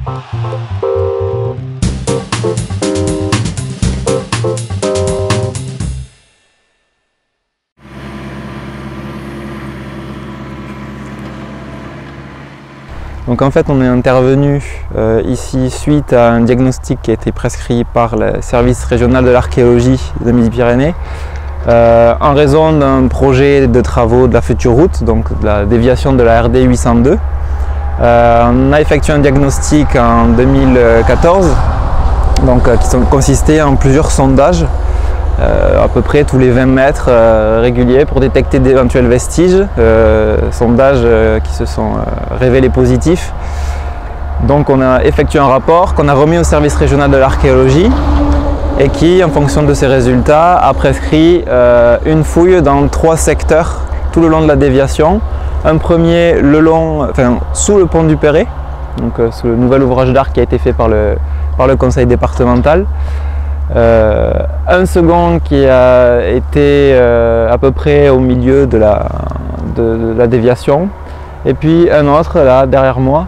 Donc en fait on est intervenu ici suite à un diagnostic qui a été prescrit par le service régional de l'archéologie de Midi-Pyrénées en raison d'un projet de travaux de la future route, donc de la déviation de la RD 802. On a effectué un diagnostic en 2014 donc, qui consistait en plusieurs sondages à peu près tous les 20 mètres réguliers pour détecter d'éventuels vestiges, sondages qui se sont révélés positifs. Donc on a effectué un rapport qu'on a remis au service régional de l'archéologie et qui, en fonction de ces résultats, a prescrit une fouille dans 3 secteurs tout le long de la déviation. Un premier sous le pont du Perret, donc sous le nouvel ouvrage d'art qui a été fait par le conseil départemental. Un second qui a été à peu près au milieu de la déviation, et puis un autre là derrière moi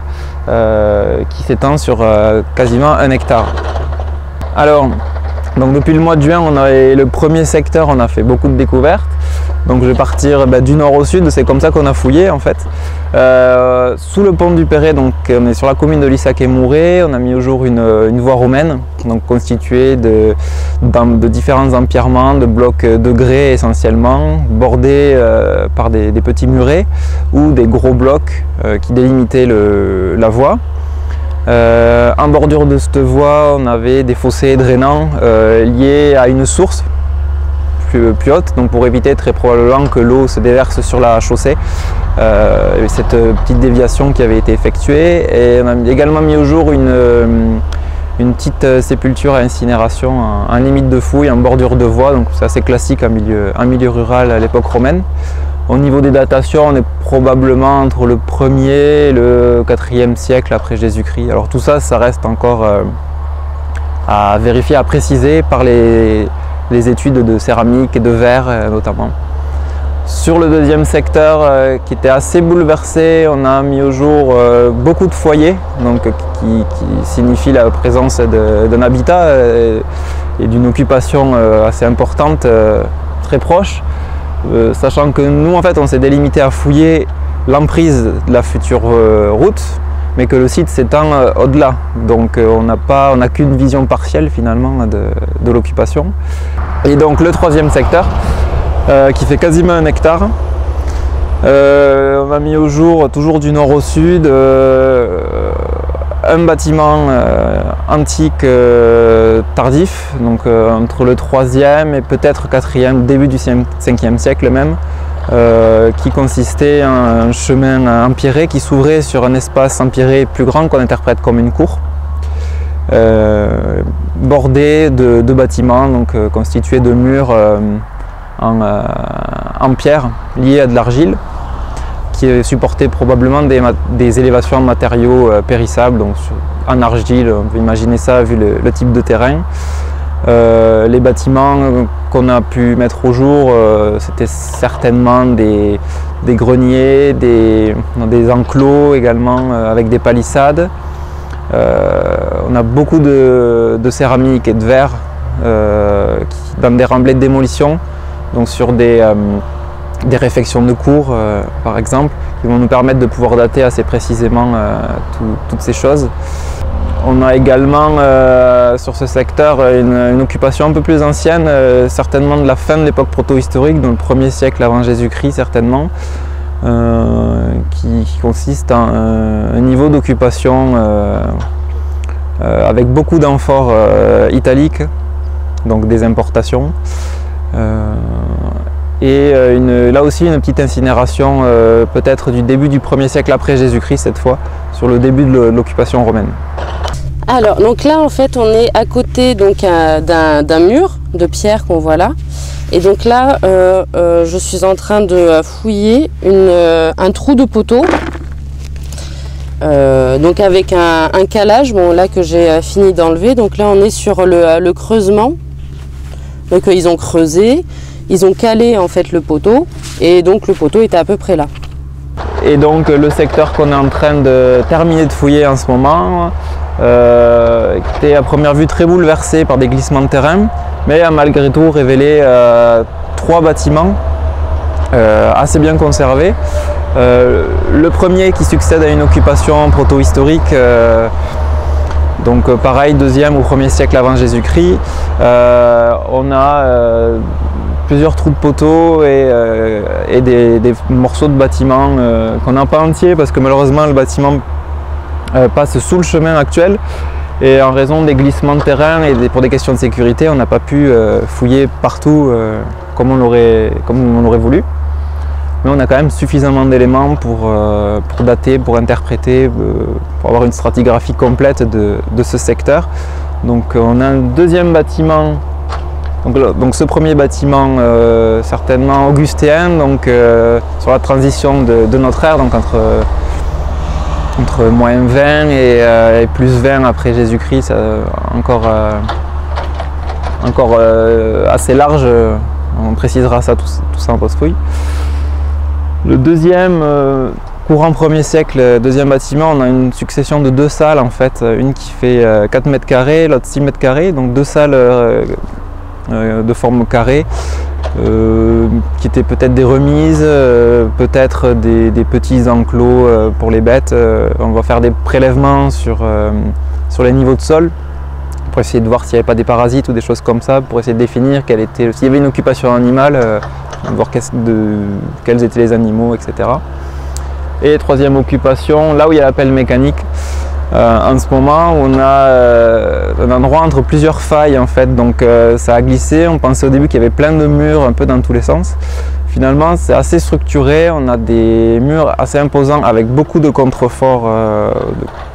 qui s'étend sur quasiment 1 hectare. Alors, donc depuis le mois de juin, le premier secteur, on a fait beaucoup de découvertes. Donc je vais partir du nord au sud, c'est comme ça qu'on a fouillé en fait. Sous le pont du Perret, donc on est sur la commune de Lissac-et-Mouret, on a mis au jour une voie romaine, donc constituée de différents empierrements, de blocs de grès essentiellement, bordés par des petits murets ou des gros blocs qui délimitaient la voie. En bordure de cette voie, on avait des fossés drainants liés à une source plus haute, donc pour éviter très probablement que l'eau se déverse sur la chaussée. Cette petite déviation qui avait été effectuée, et on a également mis au jour une petite sépulture à incinération en limite de fouille, en bordure de voie, donc c'est assez classique en milieu rural à l'époque romaine. Au niveau des datations, on est probablement entre le 1er et le 4e siècle après Jésus-Christ. Alors tout ça, ça reste encore à vérifier, à préciser par les études de céramique et de verre notamment. Sur le deuxième secteur qui était assez bouleversé, on a mis au jour beaucoup de foyers, donc, qui signifie la présence d'un habitat et d'une occupation assez importante, très proche. Sachant que nous en fait on s'est délimité à fouiller l'emprise de la future route, mais que le site s'étend au-delà, donc on n'a qu'une vision partielle finalement de l'occupation. Et donc le troisième secteur qui fait quasiment 1 hectare, on a mis au jour, toujours du nord au sud, un bâtiment antique tardif, donc entre le 3e et peut-être 4e, début du 5e siècle même, qui consistait en un chemin empierré qui s'ouvrait sur un espace empierré plus grand qu'on interprète comme une cour, bordé de bâtiments donc, constitués de murs en pierre liés à de l'argile, qui supportait probablement des élévations en matériaux périssables, donc en argile, on peut imaginer ça vu le type de terrain. Les bâtiments qu'on a pu mettre au jour, c'était certainement des greniers, des enclos également avec des palissades. On a beaucoup de céramique et de verre dans des remblais de démolition, donc sur des réfections de cours par exemple, qui vont nous permettre de pouvoir dater assez précisément toutes ces choses. On a également sur ce secteur une occupation un peu plus ancienne, certainement de la fin de l'époque proto-historique, dans le 1er siècle avant Jésus-Christ certainement, qui consiste en un niveau d'occupation avec beaucoup d'amphores italiques, donc des importations. Et là aussi une petite incinération peut-être du début du 1er siècle après Jésus-Christ cette fois, sur le début de l'occupation romaine. Alors donc là en fait on est à côté d'un mur de pierre qu'on voit là, et donc là je suis en train de fouiller un trou de poteau, donc avec un calage, bon là que j'ai fini d'enlever. Donc là on est sur le creusement, donc ils ont creusé, ils ont calé en fait le poteau, et donc le poteau était à peu près là. Et donc le secteur qu'on est en train de terminer de fouiller en ce moment, qui était à première vue très bouleversé par des glissements de terrain, mais a malgré tout révélé 3 bâtiments assez bien conservés. Le premier qui succède à une occupation proto-historique, donc pareil, 2e ou 1er siècle avant Jésus-Christ. On a plusieurs trous de poteaux et des morceaux de bâtiments qu'on n'a pas entiers parce que malheureusement le bâtiment passe sous le chemin actuel et en raison des glissements de terrain et pour des questions de sécurité, on n'a pas pu fouiller partout comme on aurait voulu. Mais on a quand même suffisamment d'éléments pour dater, pour interpréter, pour avoir une stratigraphie complète de ce secteur. Donc on a un 2e bâtiment, donc ce premier bâtiment certainement augustéen, donc sur la transition de notre ère, donc entre moins 20 et plus 20 après Jésus-Christ, encore assez large, on précisera ça tout ça en post-fouille. Le 2e, courant 1er siècle, 2e bâtiment, on a une succession de 2 salles en fait, une qui fait 4 mètres carrés, l'autre 6 mètres carrés, donc 2 salles de forme carrée, qui étaient peut-être des remises, peut-être des petits enclos pour les bêtes. On va faire des prélèvements sur les niveaux de sol pour essayer de voir s'il n'y avait pas des parasites ou des choses comme ça, pour essayer de définir s'il y avait une occupation animale, voir quels étaient les animaux, etc. Et 3e occupation, là où il y a la pelle mécanique, en ce moment on a un endroit entre plusieurs failles en fait, donc ça a glissé, on pensait au début qu'il y avait plein de murs un peu dans tous les sens. Finalement c'est assez structuré, on a des murs assez imposants avec beaucoup de contreforts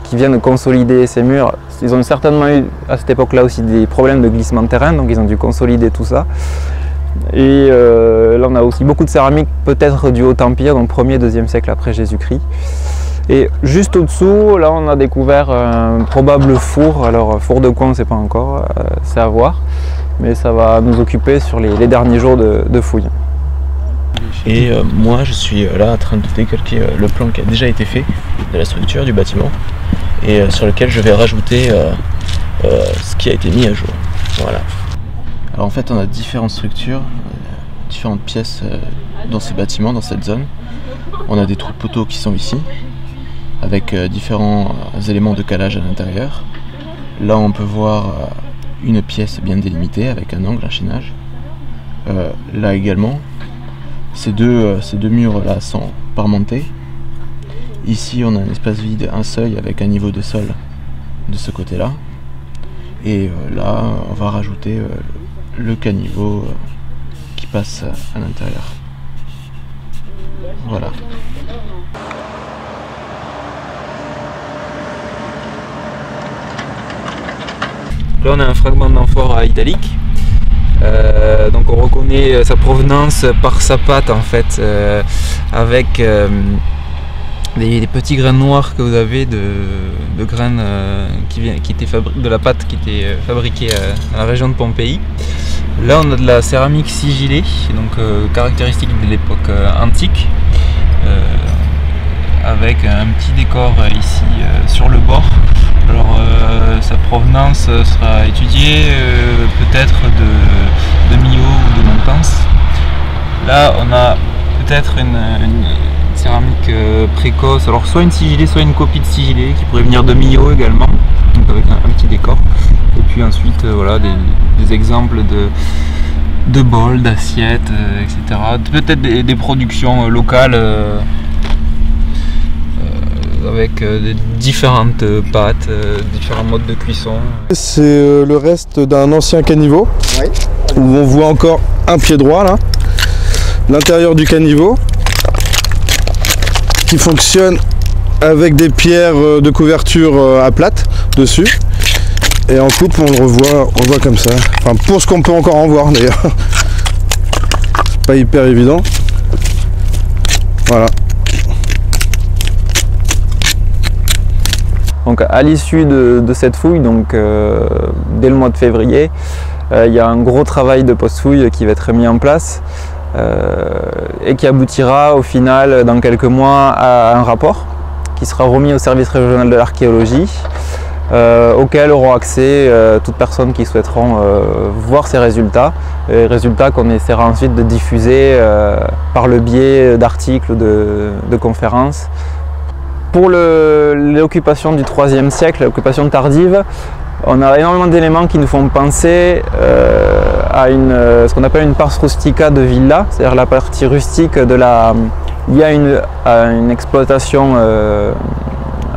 qui viennent consolider ces murs. Ils ont certainement eu à cette époque-là aussi des problèmes de glissement de terrain, donc ils ont dû consolider tout ça. Et là on a aussi beaucoup de céramique, peut-être du Haut-Empire, donc 1er, 2e siècle après Jésus-Christ. Et juste au-dessous, là on a découvert un probable four. Alors four de quoi on ne sait pas encore, c'est à voir. Mais ça va nous occuper sur les derniers jours de fouilles. Et moi je suis là en train de décalquer le plan qui a déjà été fait de la structure du bâtiment et sur lequel je vais rajouter ce qui a été mis à jour. Voilà. Alors en fait on a différentes structures, différentes pièces dans ces bâtiments, dans cette zone. On a des trous de poteaux qui sont ici, avec différents éléments de calage à l'intérieur. Là on peut voir une pièce bien délimitée avec un angle, un chaînage. Là également, ces deux murs là sont parmentés. Ici on a un espace vide, un seuil avec un niveau de sol de ce côté là. Et là on va rajouter le caniveau qui passe à l'intérieur. Voilà. Là on a un fragment d'amphore italique, donc on reconnaît sa provenance par sa pâte en fait, avec des petits grains noirs que vous avez de graines qui étaient de la pâte qui était fabriquée dans la région de Pompéi. Là on a de la céramique sigillée, donc caractéristique de l'époque antique, avec un petit décor ici sur le bord. Alors sa provenance sera étudiée peut-être de Millau ou de Montance. Là on a peut-être une céramique précoce, alors soit une sigillée, soit une copie de sigillée qui pourrait venir de Millau également, donc avec un petit décor. Et puis ensuite voilà des exemples de bols, d'assiettes, etc. Peut-être des productions locales avec différentes pâtes, différents modes de cuisson. C'est le reste d'un ancien caniveau, oui, où on voit encore un pied droit là, l'intérieur du caniveau, qui fonctionne avec des pierres de couverture à plate dessus. Et en coupe on le revoit, on voit comme ça. Enfin pour ce qu'on peut encore en voir d'ailleurs. C'est pas hyper évident. Voilà. Donc à l'issue de cette fouille, donc dès le mois de février, il y a un gros travail de post-fouille qui va être mis en place et qui aboutira au final dans quelques mois à un rapport qui sera remis au service régional de l'archéologie auxquels auront accès toutes personnes qui souhaiteront voir ces résultats, résultats qu'on essaiera ensuite de diffuser par le biais d'articles, de conférences. Pour l'occupation du IIIe siècle, l'occupation tardive, on a énormément d'éléments qui nous font penser à ce qu'on appelle une pars rustica de villa, c'est-à-dire la partie rustique liée à une exploitation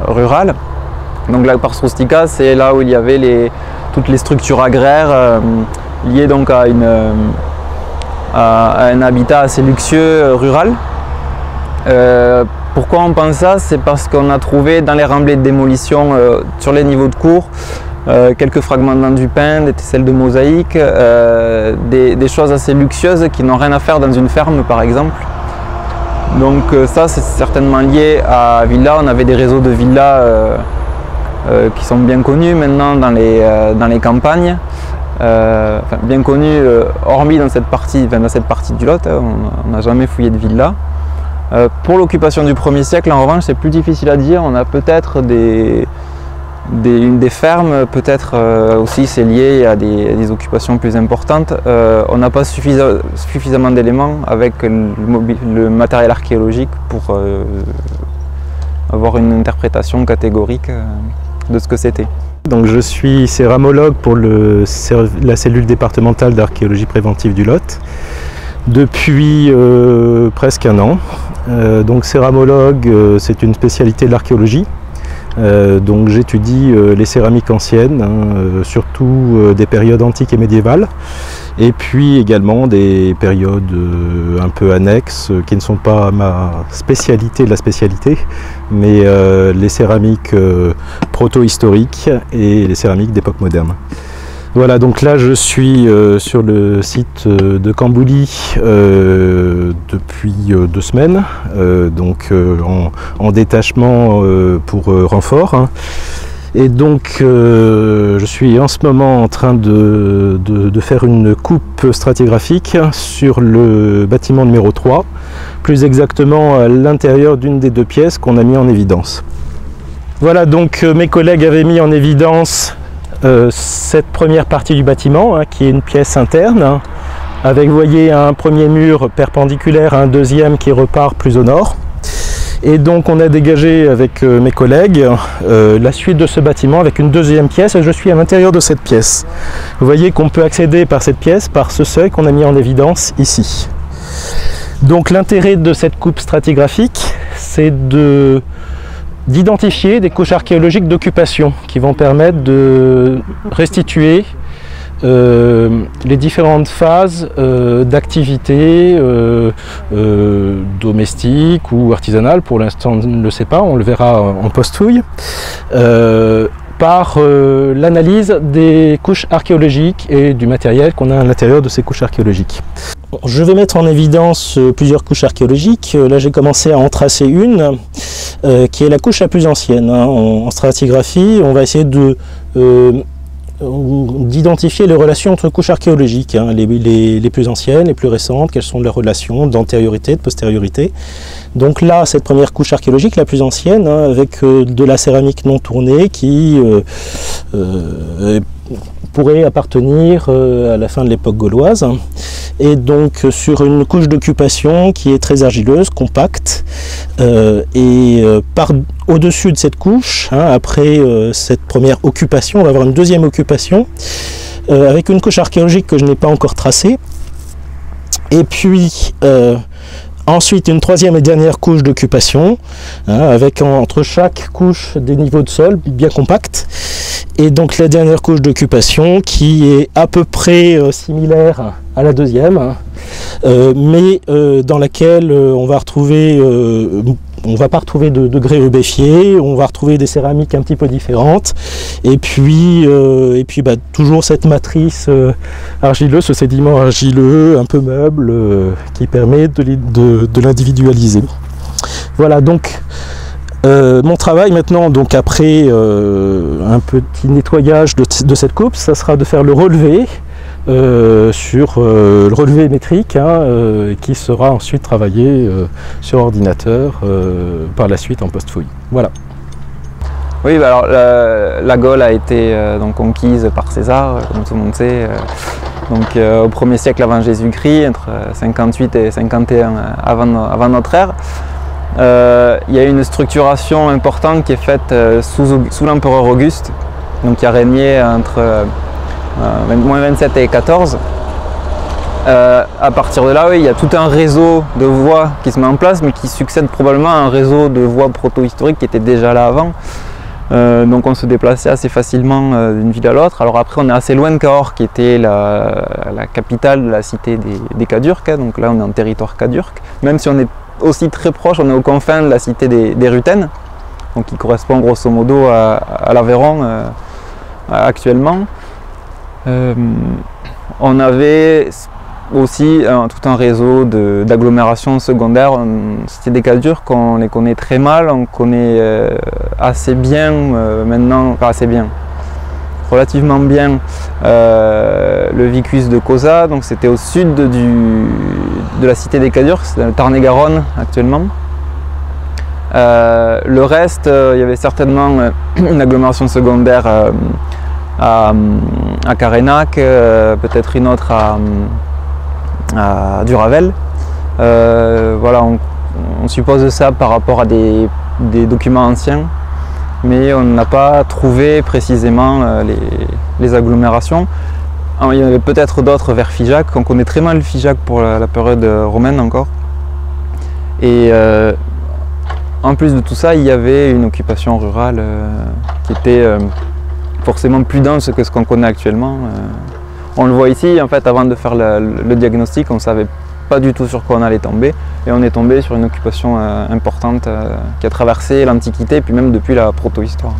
rurale. Donc la pars rustica, c'est là où il y avait toutes les structures agraires liées donc à un habitat assez luxueux rural. Pourquoi on pense ça? C'est parce qu'on a trouvé dans les remblais de démolition sur les niveaux de cour quelques fragments d'enduit-peint, des tesselles de mosaïque, des choses assez luxueuses qui n'ont rien à faire dans une ferme par exemple. Donc ça c'est certainement lié à villa. On avait des réseaux de villas qui sont bien connus maintenant dans les campagnes, enfin, bien connus hormis dans cette partie du Lot, on n'a jamais fouillé de villa. Pour l'occupation du 1er siècle, en revanche, c'est plus difficile à dire. On a peut-être des fermes, peut-être aussi c'est lié à des occupations plus importantes. On n'a pas suffisamment d'éléments avec le matériel archéologique pour avoir une interprétation catégorique de ce que c'était. Donc je suis céramologue pour la cellule départementale d'archéologie préventive du Lot depuis presque un an. Donc céramologue, c'est une spécialité de l'archéologie. Donc j'étudie les céramiques anciennes, surtout des périodes antiques et médiévales, et puis également des périodes un peu annexes qui ne sont pas ma spécialité de la spécialité, mais les céramiques proto-historiques et les céramiques d'époque moderne. Voilà, donc là je suis sur le site de Cambouli depuis 2 semaines, donc en détachement pour renfort. Hein. Et donc je suis en ce moment en train de faire une coupe stratigraphique sur le bâtiment numéro 3, plus exactement à l'intérieur d'une des 2 pièces qu'on a mis en évidence. Voilà, donc mes collègues avaient mis en évidence cette première partie du bâtiment, hein, qui est une pièce interne, hein, avec, vous voyez, un premier mur perpendiculaire, un deuxième qui repart plus au nord. Et donc on a dégagé avec mes collègues la suite de ce bâtiment avec une deuxième pièce, et je suis à l'intérieur de cette pièce. Vous voyez qu'on peut accéder par cette pièce, par ce seuil qu'on a mis en évidence ici. Donc l'intérêt de cette coupe stratigraphique, c'est d'identifier des couches archéologiques d'occupation qui vont permettre de restituer les différentes phases d'activité domestique ou artisanale. Pour l'instant on ne le sait pas, on le verra en post-fouille, par l'analyse des couches archéologiques et du matériel qu'on a à l'intérieur de ces couches archéologiques. Je vais mettre en évidence plusieurs couches archéologiques. Là j'ai commencé à en tracer une qui est la couche la plus ancienne. Hein. En stratigraphie, on va essayer d'identifier les relations entre couches archéologiques, hein, les plus anciennes, les plus récentes, quelles sont leurs relations d'antériorité, de postériorité. Donc là, cette première couche archéologique, la plus ancienne, hein, avec de la céramique non tournée qui pourrait appartenir à la fin de l'époque gauloise, et donc sur une couche d'occupation qui est très argileuse, compacte, et au-dessus de cette couche, hein, après cette première occupation, on va avoir une deuxième occupation avec une couche archéologique que je n'ai pas encore tracée, et puis ensuite une troisième et dernière couche d'occupation, hein, avec entre chaque couche des niveaux de sol bien compacts. Et donc la dernière couche d'occupation qui est à peu près similaire à la deuxième, hein, mais dans laquelle on va retrouver, on va pas retrouver de grès eubéfié, on va retrouver des céramiques un petit peu différentes, et puis toujours cette matrice argileuse, ce sédiment argileux un peu meuble qui permet de l'individualiser. Voilà, donc mon travail maintenant, donc après un petit nettoyage de cette coupe, ça sera de faire le relevé sur le relevé métrique, hein, qui sera ensuite travaillé sur ordinateur par la suite en post-fouille. Voilà. Oui, bah alors la Gaule a été donc conquise par César, comme tout le monde sait, donc au 1er siècle avant Jésus-Christ, entre 58 et 51 avant notre ère. Il y a une structuration importante qui est faite sous l'empereur Auguste, donc qui a régné entre moins 27 et 14. À partir de là, oui, il y a tout un réseau de voies qui se met en place, mais qui succède probablement à un réseau de voies proto-historiques qui était déjà là avant. Donc on se déplaçait assez facilement d'une ville à l'autre. Alors après on est assez loin de Cahors qui était la capitale de la cité des Cadurques, hein. Donc là on est en territoire cadurque, même si on est aussi très proche, on est aux confins de la cité des Rutènes, donc qui correspond grosso modo à l'Aveyron actuellement. On avait aussi tout un réseau d'agglomérations secondaires. Cité des Cadurques, on les connaît très mal, on connaît assez bien maintenant, enfin assez bien, relativement bien le vicus de Causa, donc c'était au sud de la cité des Cadurques, c'est le Tarn-et-Garonne actuellement. Le reste, il y avait certainement une agglomération secondaire à Carénac, peut-être une autre à Duravel. Voilà, on suppose ça par rapport à des documents anciens, mais on n'a pas trouvé précisément les agglomérations. Alors, il y en avait peut-être d'autres vers Figeac, on connaît très mal Figeac pour la période romaine encore. Et en plus de tout ça, il y avait une occupation rurale qui était forcément plus dense que ce qu'on connaît actuellement. On le voit ici, en fait, avant de faire le diagnostic, on ne savait pas du tout sur quoi on allait tomber. Et on est tombé sur une occupation importante qui a traversé l'Antiquité, et puis même depuis la proto-histoire.